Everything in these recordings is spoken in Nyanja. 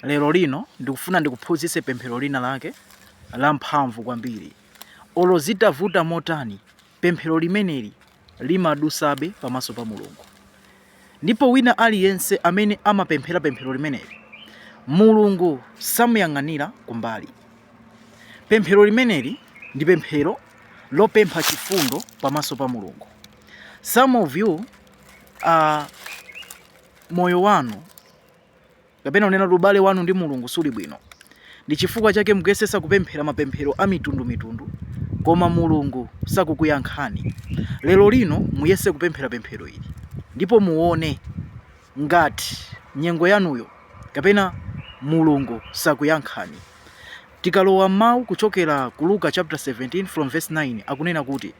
Lero lino ndikufuna ndikuphunzitse pemphero lina lake la mphamvu kwambiri. Olo zitavuta motani, pemphero limeneli limadusabe pamaso pa Mulungu. Ndipo wina aliyense amene amapemphera pemphero limeneli, Mulungu samuyang'anira kumbali. Pemphero limeneli ndi pemphero lopempha chifundo pamaso pa Mulungu. Some of you moyo wanu kapena unena ubale wanu ndi Mulungu suli bwino. Ndi chifukwa chake mukuyesesa kupemphera mapemphero a mitundu koma Mulungu sakukuyankhani. Lero lino muyese kupemphera pemphero ili ndipo muone ngati nyengo yanuyo kapena Mulungu sakuyankhani. Tikalowa mawu kuchokera ku Luka chapter 17 from verse 9 akunena kuti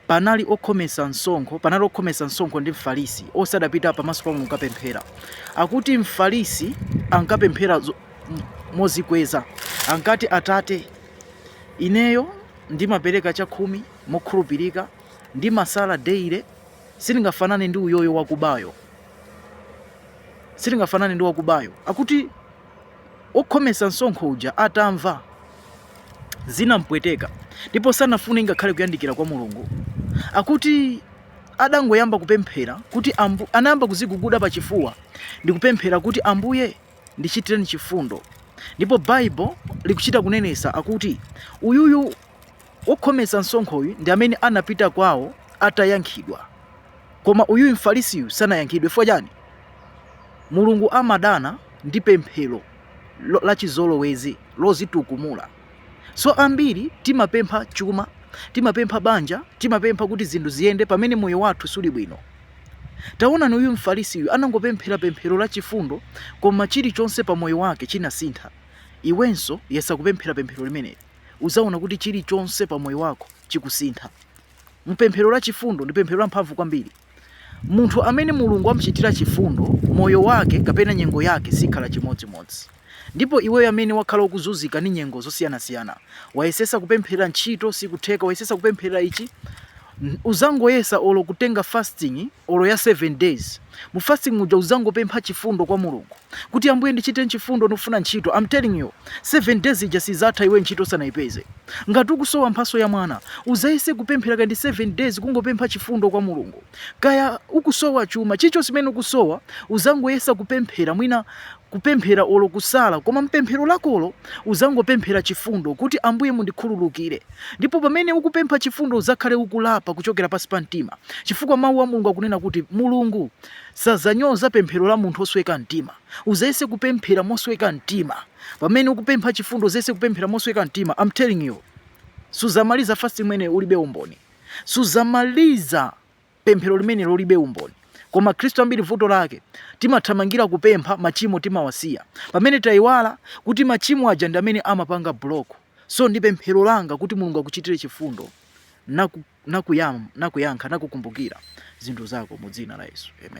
panali okhomesa msonkho ndi mfarisi osadapita pamaso pa Mulungu kapemphera. Akuti mfarisi ankapemphera mozikweza, ankati Atate, ineyo ndimapereka chakhumi mokhulupirika, ndimasala deire, sindingafanane ndi uyoyo wakubayo. Akuti okhomesa msonkho uja atamva zinampweteka ndipo sanafune ngakhale kuyandikira kwa Mulungu. Akuti adangoyamba kupemphera kuti anayamba kuziguguda pachifuwa ndi kupemphera kuti Ambuye ndichitireni chifundo. Ndipo Bible likuchita kunenesa akuti uyuyu okhomesa msonkho uyu ndi amene anapita kwawo atayankhidwa, koma uyuyu mfarisiyu sanayankhidwe. Fwa chani? Mulungu amadana ndi pemphero la chizolowezi lozitukumula. So ambiri timapempha chuma, timapempha banja, timapempha kuti zinthu ziyende pamene moyo wathu suli bwino. Taonani uyu mfarisiyu anangopemphera pemphero la chifundo koma chilichonse pa moyo wake chinasintha. Iwenso yesa kupemphera pemphero limeneli, uzaona kuti chilichonse pa moyo wako chikusintha. Mpemphero la chifundo ndi pemphero la mphamvu kwambiri. Munthu amene Mulungu amuchitira chifundo, moyo wake kapena nyengo yake sikhala chimodzimodzi. Ndipo iweyo amene wakhala ukuzunzika ni nyengo zosiyanasiyana, wayesesa kupemphera ntchito sikutheka, wayesesa kupemphera ichi, uzangoyesa olo kutenga fasting olo ya 7 days. Mu fasting muja uzangopempha chifundo kwa Mulungu kuti Ambuye ndichite chifundo nofuna ntchito. I'm telling you, 7 days ija sizatha iwe ntchito sanayipeze. Ngati ukusowa mphaso ya mwana, uzayese kupemphera kandi 7 days kungopempha chifundo kwa Mulungu. Kaya ukusowa chuma, chicho simene ukusowa, uzangoyesa kupemphera, mwina kupemphera olo kusala, koma mpemphero lakolo uzangopemphera chifundo kuti Ambuye mundikhululukire. Ndipo pamene ukupempha chifundo uzakhale ukulapa kuchokera pasi pa mtima, chifukwa mawu a Mulungu akunena kuti Mulungu sazanyoza pemphero la munthu osweka mtima. Uzayese kupemphera mosweka mtima. Pamene ukupempha chifundo uzayese kupemphera mosweka mtima. I'm telling you, suzamaliza fasting mwene ulibe umboni, suzamaliza pemphero limene ulibe umboni. Koma Kristo ambiri vuto lake timathamangira kupempha machimo timawasiya, pamene tayiwala kuti machimo aja ndi amene amapanga block. So ndi pemphero langa kuti Mulungu akuchitire chifundo nakuyankha nakukumbukira zinthu zako mu dzina la Yesu. Amen.